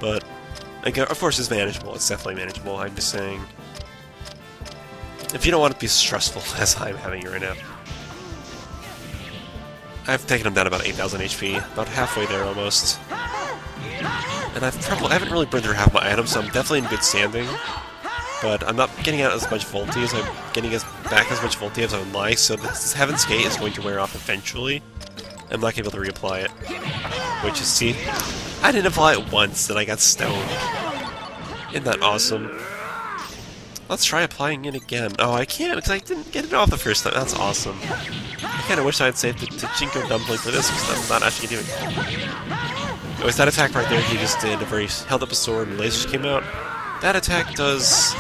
but like, of course it's manageable. It's definitely manageable. I'm just saying, if you don't want it to be stressful as I'm having it right now. I've taken him down about 8,000 HP, about halfway there almost. And I haven't really burned through half my items, so I'm definitely in good standing. But I'm not getting out as much Volty as I'm getting back as much Volty as I would like, so this Heaven's Gate is going to wear off eventually. I'm not able to reapply it. Which is, see, I didn't apply it once and I got stoned. Isn't that awesome? Let's try applying it again. Oh, I can't because I didn't get it off the first time. That's awesome. I kind of wish I had saved the Chinko Dumpling for this because I'm not actually doing it. Oh, it's that attack right there he just did, where he held up a sword and lasers came out. That attack does...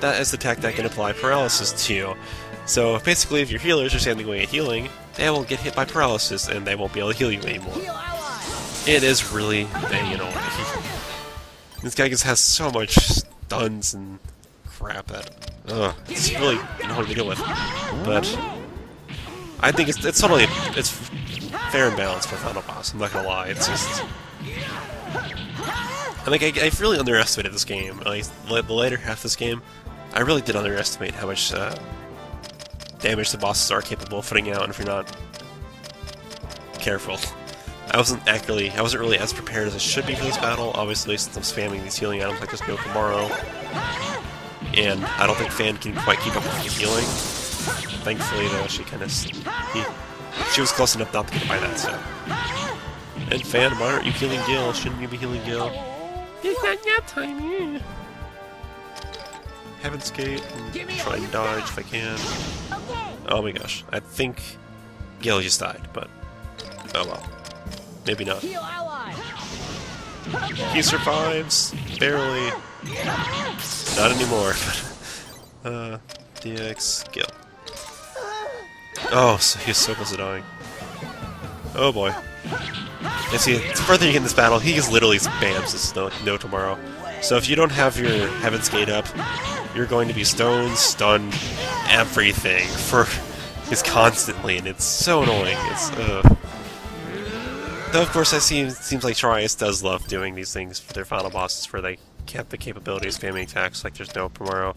That is the attack that can apply paralysis to you. So basically, if your healers are standing away at healing, they will get hit by paralysis and they won't be able to heal you anymore. It is really dang annoying. This guy just has so much stuns and crap that... it's really annoying to deal with. But I think it's totally... It's fair and balanced for Final Boss, I'm not gonna lie. It's just... I think I've really underestimated this game. At least the later half of this game, I really did underestimate how much damage the bosses are capable of putting out, and if you're not careful. I wasn't really as prepared as I should be for this battle, obviously, since I'm spamming these healing items like there's no tomorrow. And I don't think Fan can quite keep up with the healing. Thankfully, though, she was close enough not to get by that, so. And Fan, why aren't you healing Gil? Shouldn't you be healing Gil? It's not that time. Heaven's Gate, and try and dodge if I can. Oh my gosh, I think Gil just died, but oh well. Maybe not. He survives, barely. Not anymore, but DX Gil. Oh, so he's so close to dying. Oh boy. And see, the further you get in this battle, he just literally spams this no tomorrow. So if you don't have your Heaven's Gate up, you're going to be stoned, stunned, everything for just constantly, and it's so annoying. It's Though of course it seems like Trias does love doing these things for their final bosses, where they kept the capability of spamming attacks like there's no tomorrow.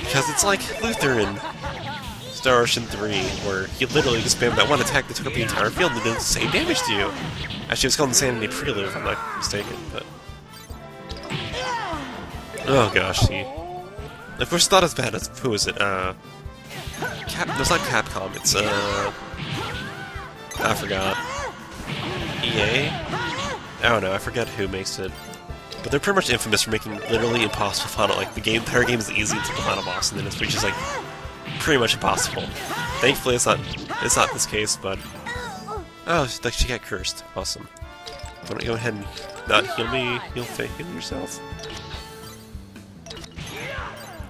Because it's like Luther in Star Ocean 3, where he literally just spammed that one attack that took up the entire field and did the same damage to you. Actually, it's called Insanity Prelude, if I'm not mistaken, but... Oh gosh, see. Of course, it's not as bad as... Who is it? No, it's not Capcom, it's, I forgot. EA? I don't know, I forget who makes it. But they're pretty much infamous for making literally impossible final... Like, the entire game is easy until the final boss, and then it's just, like, pretty much impossible. Thankfully, it's not this case, but... Oh, like, she got cursed. Awesome. Why don't you go ahead and not heal me, heal yourself?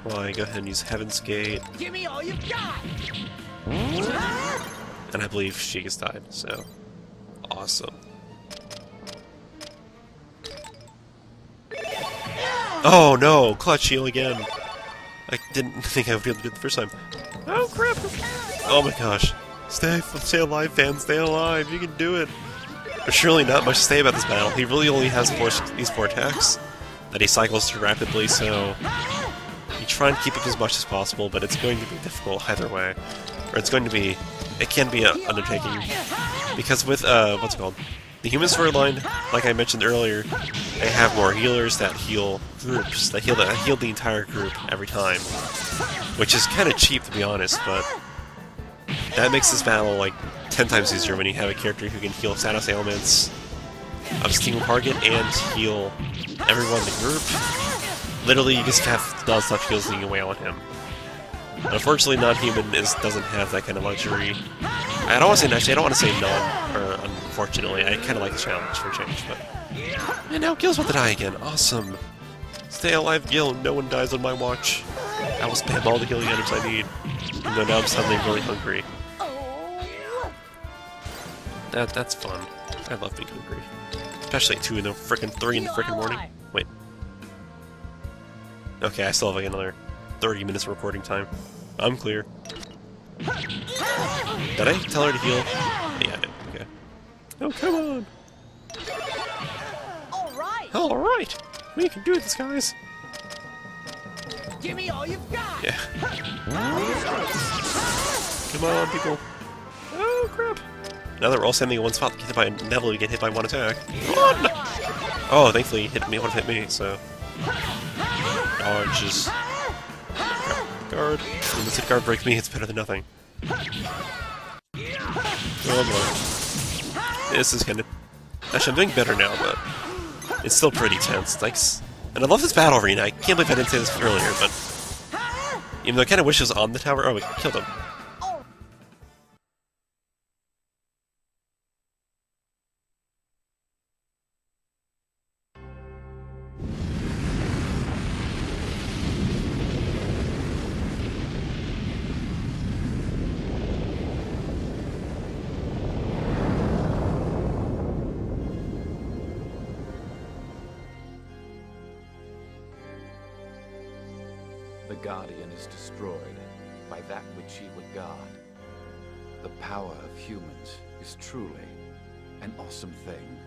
Well, go ahead and use Heaven's Gate. Give me all you've got! And I believe she has died, so... Awesome. Oh no! Clutch heal again! I didn't think I would be able to do it the first time. Oh crap! Oh my gosh. Stay alive, fans, stay alive, you can do it! There's surely not much to say about this battle. He really only has these four attacks that he cycles through rapidly, so... You try and keep up as much as possible, but it's going to be difficult either way. Or it's going to be... It can be an undertaking. Because with, what's it called? The human storyline, like I mentioned earlier, they have more healers that heal groups, that heal the entire group every time. Which is kind of cheap, to be honest, but... That makes this battle, like, 10 times easier when you have a character who can heal status ailments of a single target and heal everyone in the group. Literally, you just have non-stop heals leading away on him. Unfortunately, NonHuman doesn't have that kind of luxury. I don't want to say actually, I don't want to say unfortunately. I kind of like the challenge for a change, but... And now Gil's about to die again. Awesome. Stay alive, Gil. No one dies on my watch. I will spam all the healing items I need. Even though now I'm suddenly really hungry. That's fun. I love being hungry. Especially at 2 in the frickin' 3 in the frickin' morning. Wait. Okay, I still have like another 30 minutes of recording time. I'm clear. Did I tell her to heal? Yeah, I did. Okay. Oh, come on! Alright! We can do this, guys! Give me all you've got! Yeah. Come on, people. Oh, crap. Now that we're all standing in one spot, get hit by inevitably get hit by one attack. Run! Oh, thankfully, he would have hit me, so... Dodges. Guard. Unless if guard breaks me, it's better than nothing. Oh boy. This is kinda... Actually, I'm doing better now, but... It's still pretty tense. Like, and I love this battle arena. I can't believe I didn't say this earlier, but... Even though I kinda wish it was on the tower... Oh, we killed him. The Guardian is destroyed by that which he would guard. The power of humans is truly an awesome thing.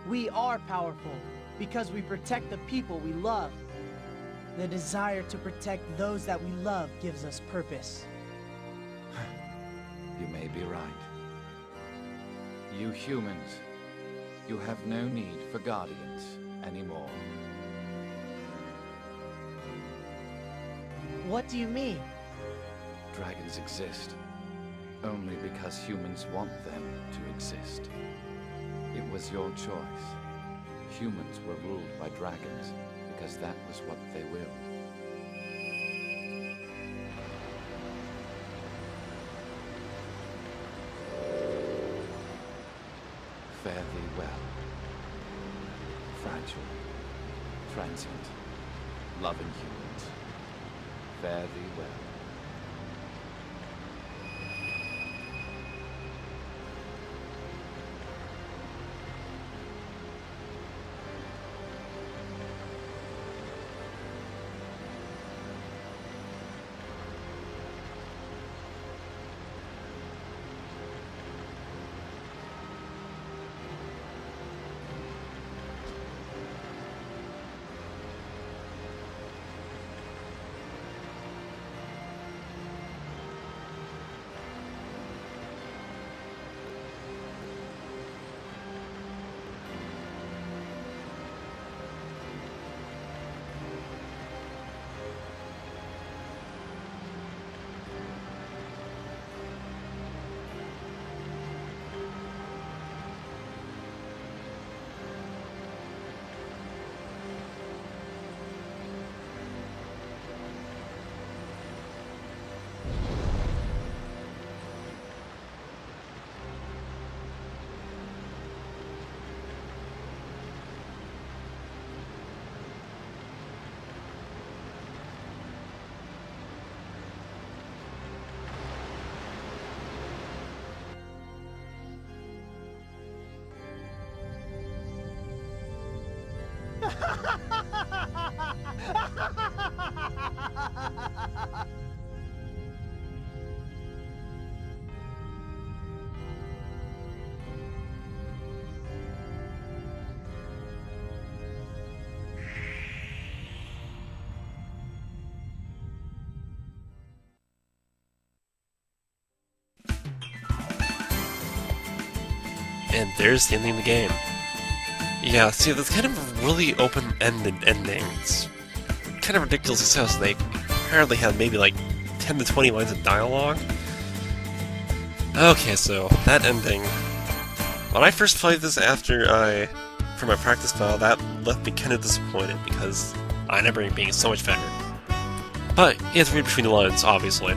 We are powerful because we protect the people we love. The desire to protect those that we love gives us purpose. You may be right. You humans, you have no need for guardians anymore. What do you mean? Dragons exist only because humans want them to exist. It was your choice. Humans were ruled by dragons because that was what they willed. Fare thee well. Fragile, transient, loving humans. Fare thee well. And there's the ending of the game. Yeah, see, that's kind of a really open-ended ending. It's kind of ridiculous success. They apparently had maybe like 10 to 20 lines of dialogue. Okay, so that ending. When I first played this for my practice file, that left me kind of disappointed because I remember it being so much better. But you have to read between the lines, obviously.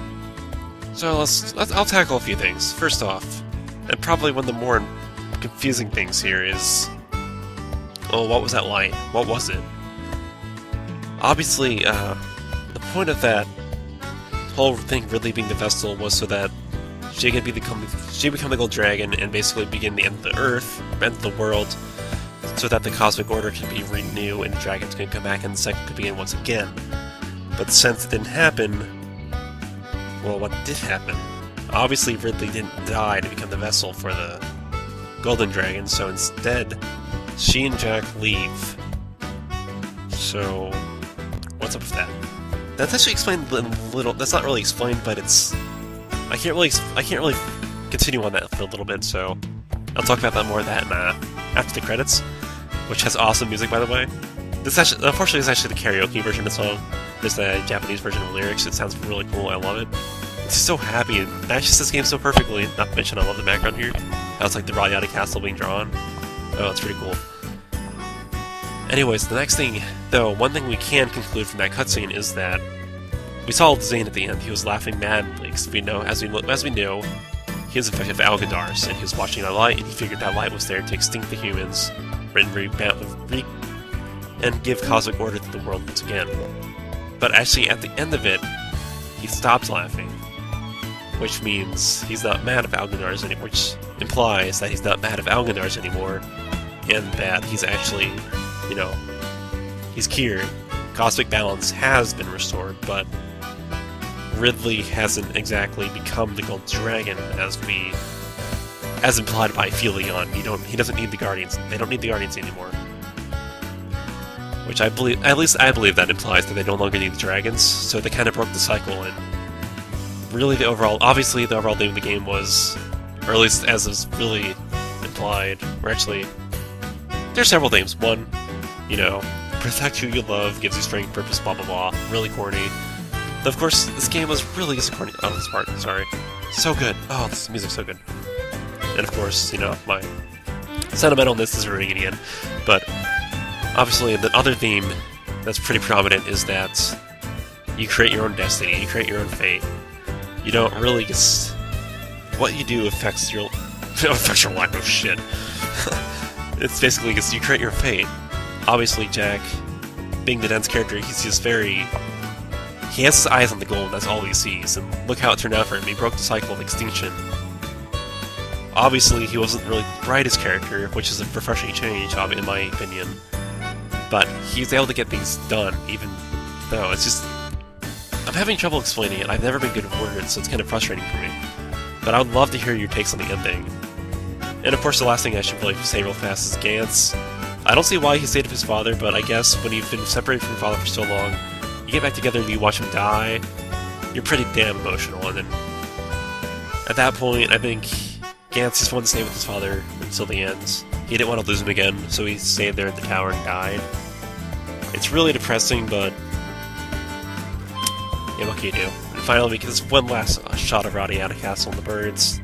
So I'll tackle a few things. First off, and probably one of the more confusing things here is, oh, what was that light? What was it? Obviously, the point of that whole thing really being the Vestal was so that she could become the Gold Dragon and basically begin the end of the Earth, end of the world, so that the Cosmic Order can be renewed and dragons can come back and the cycle could begin once again. But since it didn't happen, well, what did happen? Obviously, Ridley didn't die to become the vessel for the Golden Dragon, so instead, she and Jack leave. So, what's up with that? That's actually explained a little. That's not really explained, but it's. I can't really continue on that for a little bit. So, I'll talk about that more after the credits, which has awesome music, by the way. This actually, unfortunately, is actually the karaoke version of the song. There's the Japanese version of the lyrics. It sounds really cool. I love it. It's just so happy. It matches this game so perfectly. Not to mention, I love the background here. How it's like the Radiata castle being drawn. Oh, it's pretty cool. Anyways, the next thing, though, one thing we can conclude from that cutscene is that we saw Zane at the end. He was laughing madly because as we know, he was infected with Algadars, and he was watching a light, and he figured that light was there to extinct the humans, and give cosmic order to the world once again. But actually, at the end of it, he stops laughing, which means he's not mad at Algadars anymore, which implies that he's not mad at Algadars anymore, and that he's actually, he's cured. Cosmic balance has been restored, but Ridley hasn't exactly become the Gold Dragon as implied by Felion. He doesn't need the Guardians. They don't need the Guardians anymore. Which I believe, at least I believe that implies that they no longer need the dragons, so they kind of broke the cycle, and really obviously the overall theme of the game was, or at least as is really implied, or actually, there's several themes. One, protect who you love, gives you strength, purpose, blah blah blah, really corny. Of course, this game was really corny. Oh, this part, sorry. So good. Oh, this music's so good. And of course, my sentimentalness is ruining it again, but obviously, the other theme that's pretty prominent is that you create your own destiny, you create your own fate. You don't really just... What you do affects your life. Oh shit. It's basically just you create your fate. Obviously, Jack, being the dense character, he's just very... He has his eyes on the goal, and that's all he sees. And look how it turned out for him. He broke the cycle of extinction. Obviously, he wasn't really the brightest character, which is a refreshing change, in my opinion. But he's able to get things done, even though it's just... I'm having trouble explaining it. I've never been good at words, so it's kind of frustrating for me. But I would love to hear your takes on the ending. And of course, the last thing I should really say real fast is Gantz. I don't see why he stayed with his father, but I guess when you've been separated from your father for so long, you get back together and you watch him die, you're pretty damn emotional. And then, at that point, I think Gantz just wanted to stay with his father until the end. He didn't want to lose him again, so he stayed there at the tower and died. It's really depressing, but... yeah, what can you do? And finally, we get this one last shot of Radiata Castle and the birds.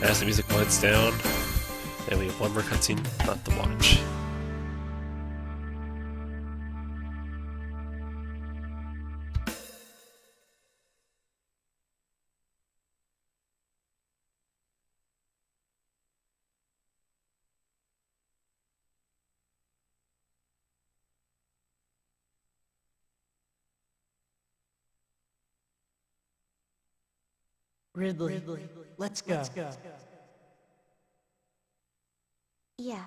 As the music winds down, and we have one more cutscene left to watch. Ridley, let's go. Yeah.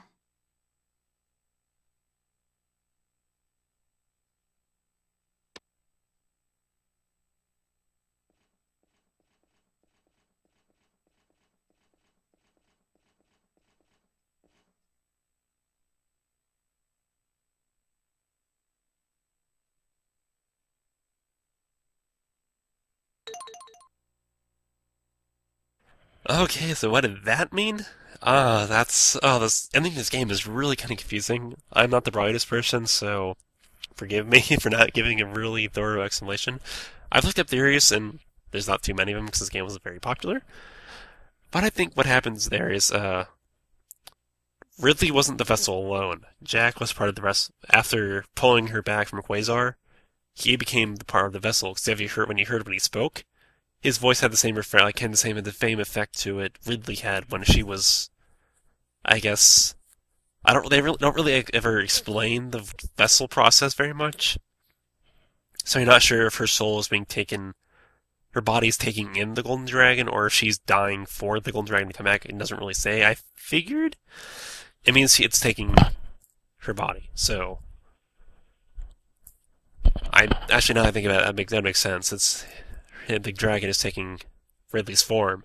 Okay, so what did that mean? This ending of this game is really kind of confusing. I'm not the brightest person, so forgive me for not giving a really thorough explanation. I've looked up theories, and there's not too many of them because this game wasn't very popular. But I think what happens there is, Ridley wasn't the vessel alone. Jack was part of the rest. After pulling her back from Quasar, he became the part of the vessel. Because when you heard when he spoke, his voice had the same the same effect to it Ridley had when she was, I guess, they don't really ever explain the vessel process very much. So you're not sure if her soul is being taken, her body's taking in the Golden Dragon, or if she's dying for the Golden Dragon to come back. It doesn't really say. I figured it means it's taking her body. So, now that I think about it, that makes sense. The dragon is taking Ridley's form.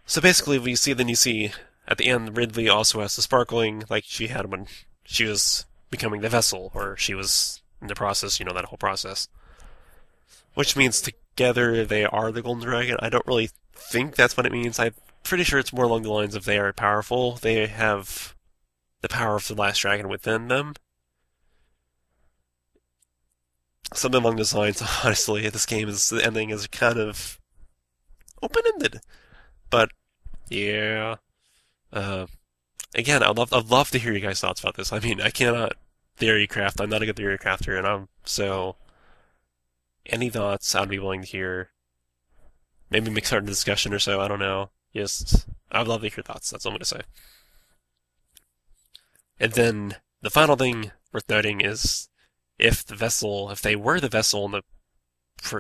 So basically, you see at the end, Ridley also has the sparkling, like she had when she was becoming the vessel, or she was in the process, you know, that whole process. Which means together they are the Golden Dragon. I don't really think that's what it means. I'm pretty sure it's more along the lines of they are powerful. They have the power of the last dragon within them. Something along those lines, honestly. This game is, the ending is kind of open-ended. But, yeah. Again, I'd love to hear you guys' thoughts about this. I mean, I cannot theory craft. I'm not a good theory crafter, and so any thoughts I'd be willing to hear. Maybe make start a discussion or so, I don't know. Just, I'd love to hear your thoughts, that's all I'm going to say. And then, the final thing worth noting is, if they were the vessel and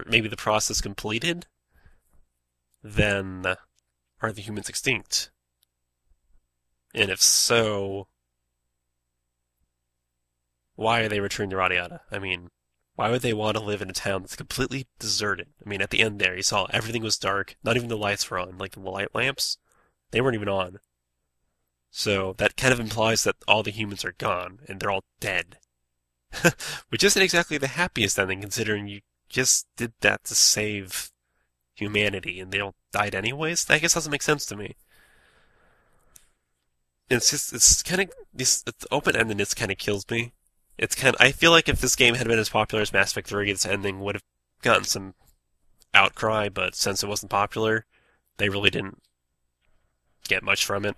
maybe the process completed, then are the humans extinct? And if so, why are they returning to Radiata? I mean, why would they want to live in a town that's completely deserted? I mean, at the end there, you saw everything was dark, not even the lights were on, like the light lamps, they weren't even on. So that kind of implies that all the humans are gone, and they're all dead. Which isn't exactly the happiest ending, considering you just did that to save humanity, and they all died anyways? I guess that doesn't make sense to me. It's kind of, this open-endedness kind of kills me. I feel like if this game had been as popular as Mass Effect 3, its ending would have gotten some outcry, but since it wasn't popular, they really didn't get much from it.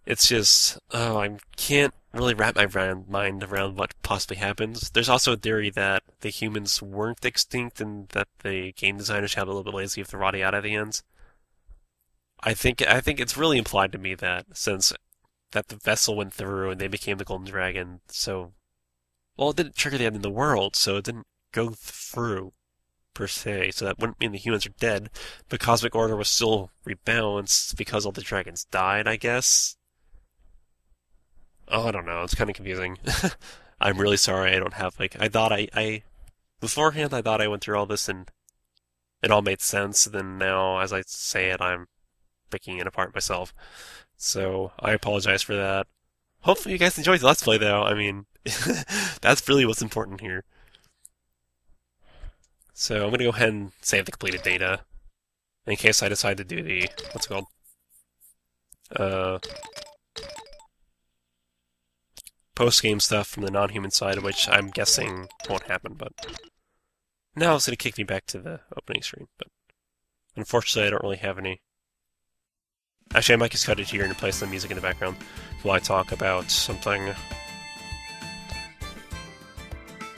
It's just, I can't really wrap my mind around what possibly happens. There's also a theory that the humans weren't extinct and that the game designers got a little bit lazy with the Radiata at the end. I think it's really implied to me that since that the vessel went through and they became the Golden Dragon, so well, it didn't trigger the end of the world, so it didn't go through per se. So that wouldn't mean the humans are dead. The cosmic order was still rebalanced because all the dragons died, I guess. Oh, I don't know. It's kind of confusing. I'm really sorry. I don't have beforehand I thought I went through all this and it all made sense. Then now, as I say it, I'm picking it apart myself. So I apologize for that. Hopefully you guys enjoyed the Let's Play, though. I mean, that's really what's important here. So I'm gonna go ahead and save the completed data in case I decide to do the what's it called? Post-game stuff from the non-human side, which I'm guessing won't happen, but now it's going to kick me back to the opening screen, but unfortunately I don't really have any. Actually, I might just cut it here and play some music in the background while I talk about something.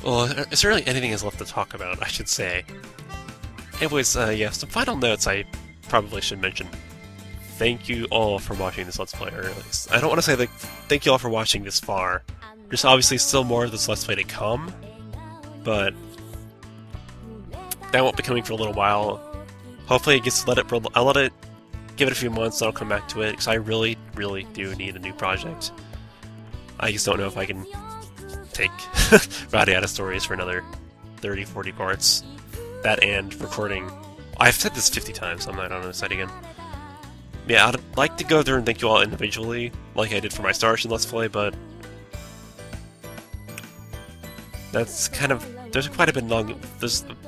Well, is there really anything else left to talk about, I should say? Anyways, yeah, some final notes I probably should mention. Thank you all for watching this Let's Play, or at least, I don't want to say that thank you all for watching this far. There's obviously still more of this Let's Play to come, but that won't be coming for a little while. Hopefully it gets I'll give it a few months, and I'll come back to it, because I really, really do need a new project. I just don't know if I can take Radiata stories for another 30, 40 parts. That and recording. I've said this 50 times, so I'm not going to say it again. Yeah, I'd like to go through and thank you all individually, like I did for my Star Ocean Let's Play, but that's kind of, there's a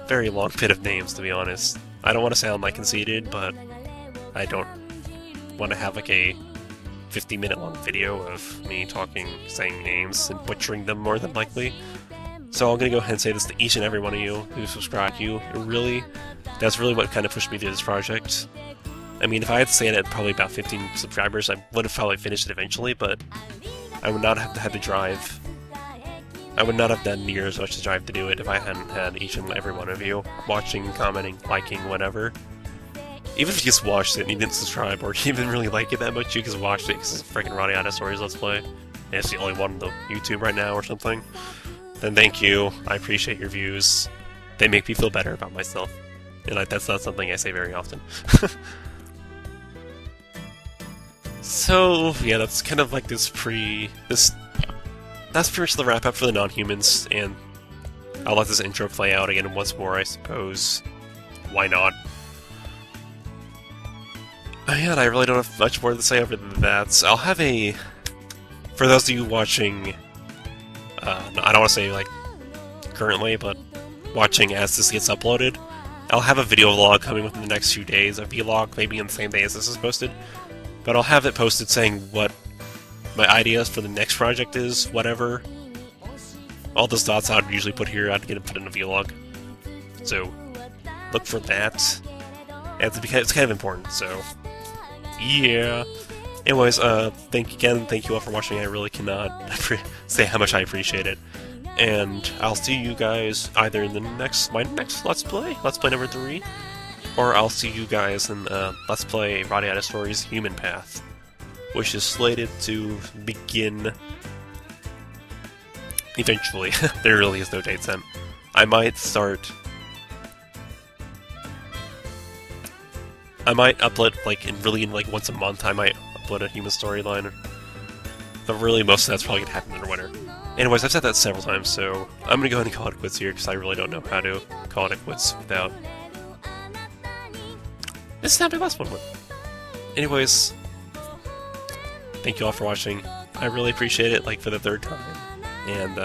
very long bit of names, to be honest. I don't want to sound like conceited, but I don't want to have like a 50-minute long video of me saying names and butchering them more than likely. So I'm going to go ahead and say this to each and every one of you who subscribed to you. That's really what kind of pushed me through this project. I mean, if I had to say it at probably about 15 subscribers, I would have probably finished it eventually, but I would not have had to drive. I would not have done near as much to drive to do it if I hadn't had each and every one of you watching, commenting, liking, whatever. Even if you just watched it and you didn't subscribe, or you didn't really like it that much, you just watched it because it's freaking Radiata Stories Let's Play, and it's the only one on the YouTube right now or something, then thank you. I appreciate your views. They make me feel better about myself, and that's not something I say very often. So, yeah, that's kind of like that's pretty much the wrap-up for the non-humans, and I'll let this intro play out again once more, I suppose. Why not? Yeah, I really don't have much more to say over that. I'll have a... For those of you watching... I don't want to say, like, currently, but watching as this gets uploaded, I'll have a video vlog coming within the next few days, a vlog maybe in the same day as this is posted, but I'll have it posted saying what my ideas for the next project is, whatever. All those thoughts I'd usually put here, I'd get it put in a vlog. So, look for that. And it's kind of important, so... Yeah. Anyways, thank you all for watching. I really cannot say how much I appreciate it. And I'll see you guys either in my next Let's Play number 3, or I'll see you guys in Let's Play Radiata Stories Human Path, which is slated to begin eventually. There really is no date set. I might upload like once a month. I might upload a human storyline, but really most of that's probably gonna happen in the winter. Anyways, I've said that several times, so I'm gonna go ahead and call it quits here because I really don't know how to call it quits without. This is not my last one. Anyways, thank you all for watching. I really appreciate it, like for the 3rd time, and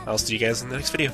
I'll see you guys in the next video.